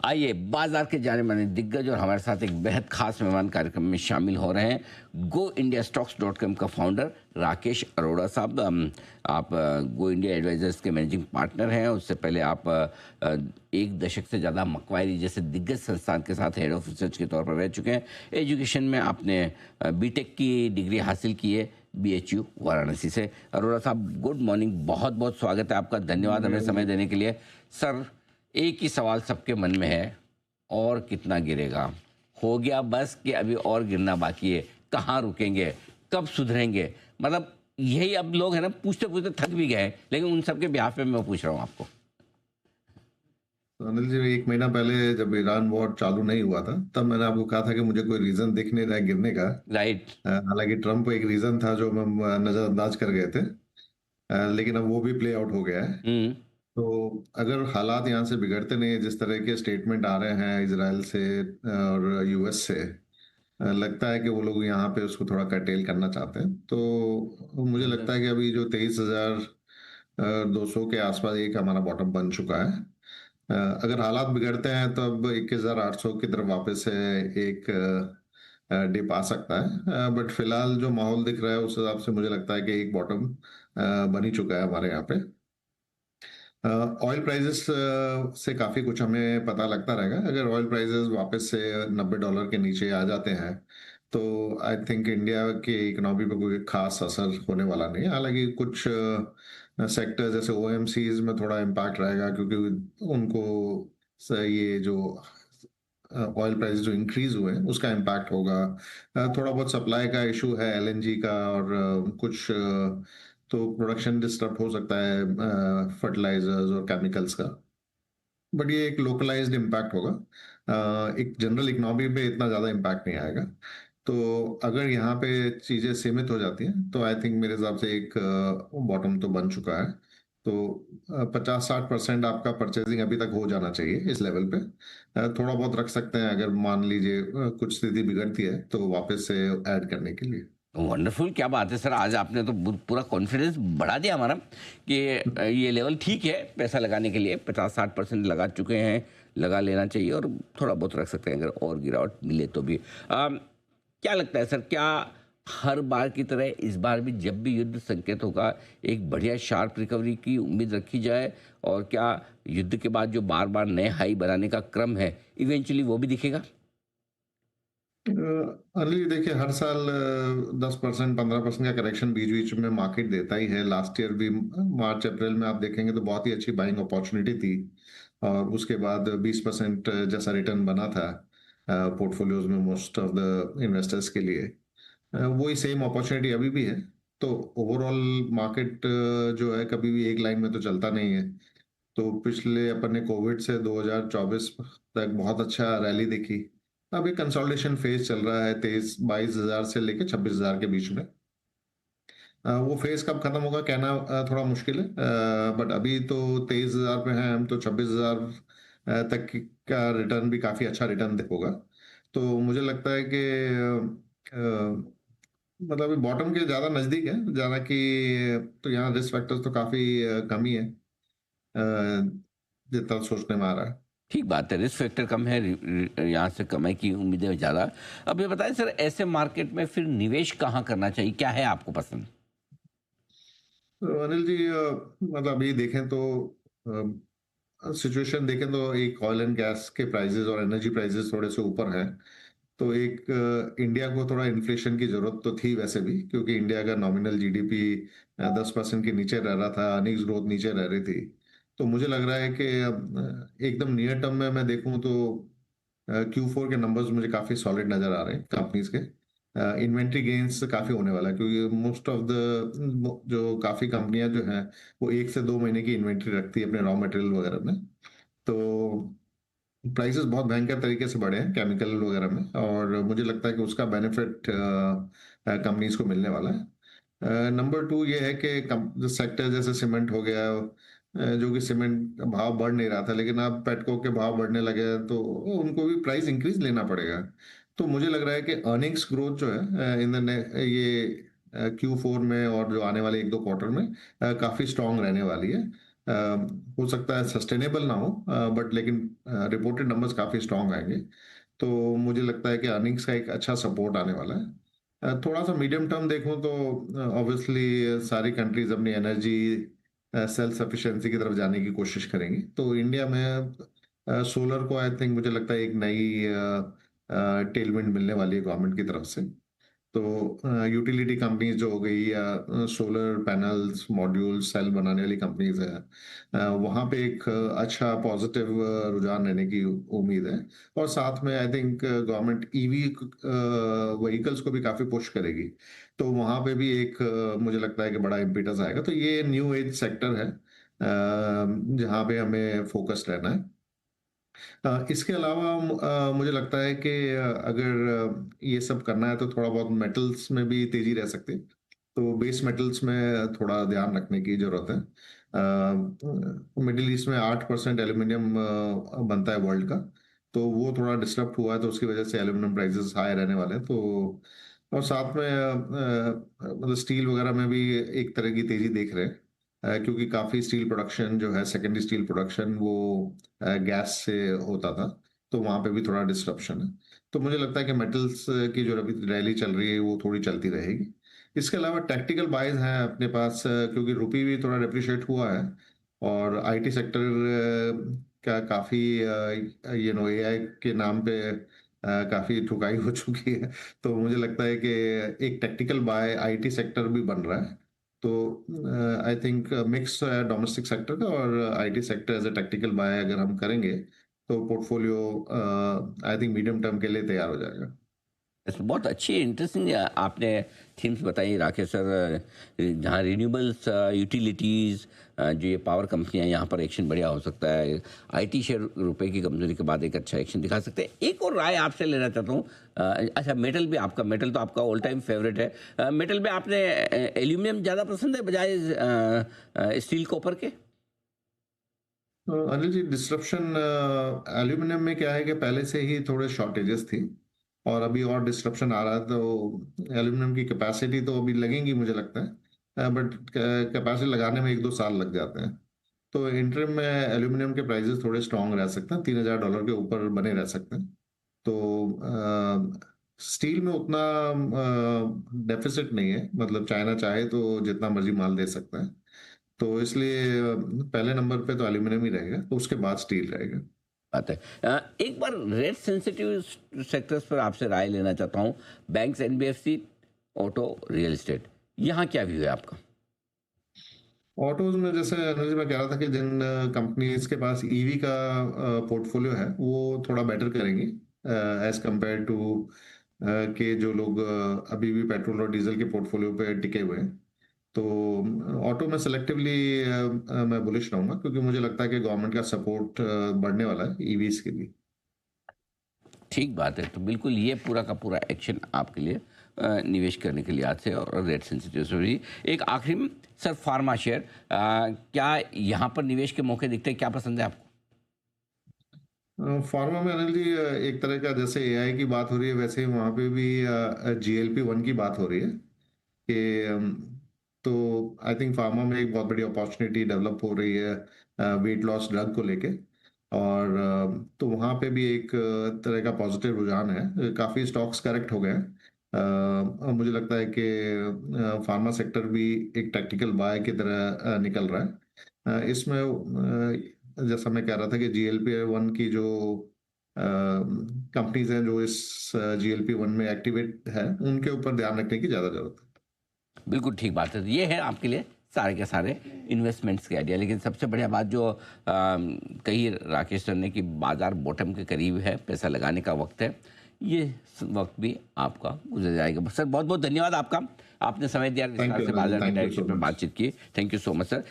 आइए बाजार के जाने माने दिग्गज और हमारे साथ एक बेहद खास मेहमान कार्यक्रम में शामिल हो रहे हैं go India stocks dot com का फाउंडर राकेश अरोड़ा साहब। आप गो इंडिया एडवाइजर्स के मैनेजिंग पार्टनर हैं। उससे पहले आप एक दशक से ज़्यादा मक्वारी जैसे दिग्गज संस्थान के साथ हेड ऑफ रिसर्च के तौर पर रह चुके हैं। एजुकेशन में आपने बीटेक की डिग्री हासिल की है BHU वाराणसी से। अरोड़ा साहब गुड मॉर्निंग, बहुत बहुत स्वागत है आपका, धन्यवाद हमें समय देने के लिए। सर, एक ही सवाल सबके मन में है, और कितना गिरेगा? हो गया बस कि अभी और गिरना बाकी है? कहाँ रुकेंगे? कब सुधरेंगे? मतलब यही अब लोग है ना, पूछते पूछते थक भी गए, लेकिन उन सबके ब्याह पे मैं पूछ रहा हूँ आपको। तो अनिल जी, एक महीना पहले जब ईरान वॉर चालू नहीं हुआ था तब मैंने आपको कहा था कि मुझे कोई रीजन दिख नहीं रहा है गिरने का। राइट। हालांकि ट्रम्प एक रीजन था जो हम नजरअंदाज कर गए थे। लेकिन अब वो भी प्ले आउट हो गया है। हम्म। तो अगर हालात यहाँ से बिगड़ते नहीं, जिस तरह के स्टेटमेंट आ रहे हैं इसराइल से और US से, लगता है कि वो लोग यहाँ पे उसको थोड़ा कर्टेल करना चाहते हैं। तो मुझे लगता है कि अभी जो 23,200 के आसपास एक हमारा बॉटम बन चुका है। अगर हालात बिगड़ते हैं तो अब 21,800 की तरफ वापस से एक डिप आ सकता है। बट फिलहाल जो माहौल दिख रहा है उस हिसाब से मुझे लगता है कि एक बॉटम बन ही चुका है हमारे यहाँ पे। ऑयल प्राइजेस से काफी कुछ हमें पता लगता रहेगा। अगर ऑयल प्राइजेस वापस से $90 के नीचे आ जाते हैं तो आई थिंक इंडिया की इकोनॉमी पे कोई खास असर होने वाला नहीं है। हालांकि कुछ सेक्टर जैसे OMCs में थोड़ा इम्पैक्ट रहेगा, क्योंकि उनको ये जो ऑयल प्राइस जो इंक्रीज हुए हैं उसका इम्पैक्ट होगा। थोड़ा बहुत सप्लाई का इशू है LNG का, और कुछ तो प्रोडक्शन डिस्टर्ब हो सकता है फर्टिलाइजर्स और केमिकल्स का। बट ये एक लोकलाइज्ड इम्पैक्ट होगा। एक जनरल इकोनॉमी पे इतना ज़्यादा इम्पैक्ट नहीं आएगा। तो अगर यहाँ पे चीज़ें सीमित हो जाती हैं तो आई थिंक मेरे हिसाब से एक बॉटम तो बन चुका है। तो 50-60% आपका परचेजिंग अभी तक हो जाना चाहिए इस लेवल पे। थोड़ा बहुत रख सकते हैं अगर मान लीजिए कुछ स्थिति बिगड़ती है तो वापस से ऐड करने के लिए। वंडरफुल, क्या बात है सर, आज आपने तो पूरा कॉन्फिडेंस बढ़ा दिया हमारा कि ये लेवल ठीक है पैसा लगाने के लिए। 50-60% लगा चुके हैं, लगा लेना चाहिए, और थोड़ा बहुत रख सकते हैं अगर और गिरावट मिले तो भी। क्या लगता है सर, क्या हर बार की तरह इस बार भी जब भी युद्ध संकेत होगा एक बढ़िया शार्प रिकवरी की उम्मीद रखी जाए? और क्या युद्ध के बाद जो बार बार नए हाई बनाने का क्रम है इवेंचुअली वो भी दिखेगा? अली देखिए, हर साल 10% 15% का करेक्शन बीच बीच में मार्केट देता ही है। लास्ट ईयर भी मार्च अप्रैल में आप देखेंगे तो बहुत ही अच्छी बाइंग अपॉर्चुनिटी थी, और उसके बाद 20% जैसा रिटर्न बना था पोर्टफोलियोज में मोस्ट ऑफ द इन्वेस्टर्स के लिए। वही सेम अपॉर्चुनिटी अभी भी है। तो ओवरऑल मार्केट जो है कभी भी एक लाइन में तो चलता नहीं है। तो पिछले अपन ने कोविड से 2024 तक बहुत अच्छा रैली देखी। अभी कंसोलिडेशन फेज चल रहा है 22,000 से लेके 26,000 के बीच में। वो फेज कब खत्म होगा कहना थोड़ा मुश्किल है। बट अभी तो 23,000 पे हैं हम, तो 26,000 का रिटर्न भी काफी अच्छा रिटर्न होगा। तो मुझे लगता है कि मतलब बॉटम के ज्यादा नजदीक है ज्यादा कि, तो यहाँ रिस्क फैक्टर्स तो काफी कम ही है जितना सोचने में आ रहा है। ठीक बात है, रिस्क फैक्टर कम है, यहाँ से कमाई की उम्मीदें ज़्यादा। अब ये बताएं सर, ऐसे मार्केट में फिर निवेश कहाँ करना चाहिए? क्या है आपको पसंद? तो अनिल जी, मतलब अभी देखें तो सिचुएशन देखें तो एक ऑयल एंड गैस के प्राइसेस और एनर्जी प्राइसेस थोड़े से ऊपर हैं। तो एक इंडिया को थोड़ा इन्फ्लेशन की जरूरत तो थी वैसे भी, क्योंकि इंडिया का नॉमिनल GDP 10% के नीचे रह रहा था, अर्निंग्स ग्रोथ नीचे रह रही थी। तो मुझे लग रहा है कि अब एकदम नियर टर्म में मैं देखूं तो Q4 के नंबर्स मुझे काफी सॉलिड नजर आ रहे हैं कंपनीज के। इन्वेंट्री गेन्स काफी होने वाला है, क्योंकि मोस्ट ऑफ द जो काफी कंपनियां जो हैं वो 1 से 2 महीने की इन्वेंट्री रखती है अपने रॉ मटेरियल वगैरह में। तो प्राइसेस बहुत भयंकर तरीके से बढ़े हैं केमिकल वगैरह में, और मुझे लगता है कि उसका बेनिफिट कंपनीज को मिलने वाला है। नंबर 2 ये है कि जो सेक्टर जैसे सीमेंट हो गया, जो कि सीमेंट भाव बढ़ नहीं रहा था, लेकिन अब पेटको के भाव बढ़ने लगे हैं तो उनको भी प्राइस इंक्रीज लेना पड़ेगा। तो मुझे लग रहा है कि अर्निंग्स ग्रोथ जो है ये Q4 में और जो आने वाले 1-2 क्वार्टर में काफी स्ट्रांग रहने वाली है। हो सकता है सस्टेनेबल ना हो, बट लेकिन रिपोर्टेड नंबर्स काफ़ी स्ट्रॉन्ग आएँगे। तो मुझे लगता है कि अर्निंग्स का एक अच्छा सपोर्ट आने वाला है। थोड़ा-सा मीडियम टर्म देखूँ तो ऑब्वियसली सारी कंट्रीज़ अपनी एनर्जी सेल्फ सफिशिएंसी की तरफ जाने की कोशिश करेंगी। तो इंडिया में सोलर को आई थिंक मुझे लगता है एक नई टेलविंड मिलने वाली है गवर्नमेंट की तरफ से। तो यूटिलिटी कंपनीज जो हो गई या सोलर पैनल्स, मॉड्यूल्स, सेल बनाने वाली कंपनीज है, वहाँ पे एक अच्छा पॉजिटिव रुझान रहने की उम्मीद है। और साथ में I think government EV vehicles को भी काफी पुश करेगी। तो वहाँ पे भी एक मुझे लगता है कि बड़ा इम्पेटस आएगा। तो ये न्यू एज सेक्टर है जहाँ पे हमें फोकस रहना है। इसके अलावा मुझे लगता है कि अगर ये सब करना है तो थोड़ा बहुत मेटल्स में भी तेजी रह सकती है। तो बेस मेटल्स में थोड़ा ध्यान रखने की ज़रूरत है। मिडल ईस्ट में 8% एल्यूमीनियम बनता है वर्ल्ड का, तो वो थोड़ा डिस्टर्ब हुआ है, तो उसकी वजह से एल्यूमीनियम प्राइसेस हाई रहने वाले हैं। तो और साथ में मतलब स्टील वगैरह में भी एक तरह की तेजी देख रहे हैं, क्योंकि काफ़ी स्टील प्रोडक्शन जो है, सेकेंडरी स्टील प्रोडक्शन वो गैस से होता था, तो वहाँ पे भी थोड़ा डिस्रप्शन है। तो मुझे लगता है कि मेटल्स की जो अभी रैली चल रही है वो थोड़ी चलती रहेगी। इसके अलावा टैक्टिकल बाइज हैं अपने पास, क्योंकि रुपी भी थोड़ा डेप्रिशिएट हुआ है और आईटी सेक्टर का काफ़ी एआई के नाम पे काफ़ी ठुकाई हो चुकी है। तो मुझे लगता है कि एक टैक्टिकल बाय आईटी सेक्टर भी बन रहा है। तो I think mix domestic sector का और IT sector as a tactical buy अगर हम करेंगे तो portfolio I think medium term के लिए तैयार हो जाएगा। इसमें बहुत अच्छी इंटरेस्टिंग आपने थीम्स बताई राकेश सर, जहाँ रिन्यूएबल्स, यूटिलिटीज़, जो ये पावर कंपनियां, यहाँ पर एक्शन बढ़िया हो सकता है। आईटी शेयर रुपए की कमजोरी के बाद एक अच्छा एक्शन दिखा सकते हैं। एक और राय आपसे लेना चाहता हूँ। अच्छा, मेटल भी आपका, मेटल तो आपका ऑल टाइम फेवरेट है। मेटल में आपने एल्यूमिनियम ज़्यादा पसंद है बजाय स्टील कॉपर के? अनिल जी, डिस्रप्शन एल्यूमिनियम में क्या है कि पहले से ही थोड़े शॉर्टेजेस थी और अभी और डिस्रप्शन आ रहा है। तो एल्यूमिनियम की कैपेसिटी तो अभी लगेंगी मुझे लगता है, बट कैपेसिटी लगाने में 1-2 साल लग जाते हैं। तो इंटरिम में एल्यूमिनियम के प्राइसेस थोड़े स्ट्रांग रह सकते हैं, $3000 के ऊपर बने रह सकते हैं। तो स्टील में उतना डेफिसिट नहीं है, मतलब चाइना चाहे तो जितना मर्जी माल दे सकता है। तो इसलिए पहले नंबर पे तो एल्यूमिनियम ही रहेगा, तो उसके बाद स्टील रहेगा। बात है। एक बार रेट सेंसिटिव सेक्टर्स पर आपसे राय लेना चाहता हूँ। Banks, NBFC, auto, real estate, यहाँ क्या व्यू है आपका? ऑटोज में जैसे अनिल जी मैं कह रहा था कि जिन कंपनीज के पास ईवी का पोर्टफोलियो है वो थोड़ा बेटर करेंगी एज कंपेयर टू के जो लोग अभी भी पेट्रोल और डीजल के पोर्टफोलियो पे टिके हुए हैं। तो ऑटो में सेलेक्टिवली मैं बुलिश रहूंगा, क्योंकि मुझे लगता है कि गवर्नमेंट का सपोर्ट बढ़ने वाला है ईवीज के लिए। ठीक बात है। तो बिल्कुल ये पूरा का पूरा एक्शन आपके लिए निवेश करने के लिए आज से, और रेट सेंसिटिव से भी। एक आखिरी में सर, फार्मा शेयर, क्या यहाँ पर निवेश के मौके दिखते हैं? क्या पसंद है आपको? फार्मा में अनिल जी एक तरह का जैसे एआई की बात हो रही है, वैसे ही वहाँ पे भी GLP-1 की बात हो रही है कि तो आई थिंक फार्मा में एक बहुत बड़ी अपॉर्चुनिटी डेवलप हो रही है वेट लॉस ड्रग को लेके। और तो वहाँ पे भी एक तरह का पॉजिटिव रुझान है। काफ़ी स्टॉक्स करेक्ट हो गए हैं। मुझे लगता है कि फार्मा सेक्टर भी एक टैक्टिकल बाय की तरह निकल रहा है। इसमें जैसा मैं कह रहा था कि GLP-1 की जो कंपनीज हैं जो इस GLP-1 में एक्टिवेट है, उनके ऊपर ध्यान रखने की ज़्यादा जरूरत है। बिल्कुल ठीक बात है। तो ये है आपके लिए सारे के सारे इन्वेस्टमेंट्स के आइडिया। लेकिन सबसे बढ़िया बात जो कही राकेश सर ने कि बाजार बॉटम के करीब है, पैसा लगाने का वक्त है। ये वक्त भी आपका गुजर जाएगा। सर बहुत बहुत धन्यवाद आपका, आपने समय दिया, थैंक विस्तार यू से अनिल जी, बाजार के थैंक यू डायरेक्शन सो पर मच। बातचीत की। Thank you so much sir.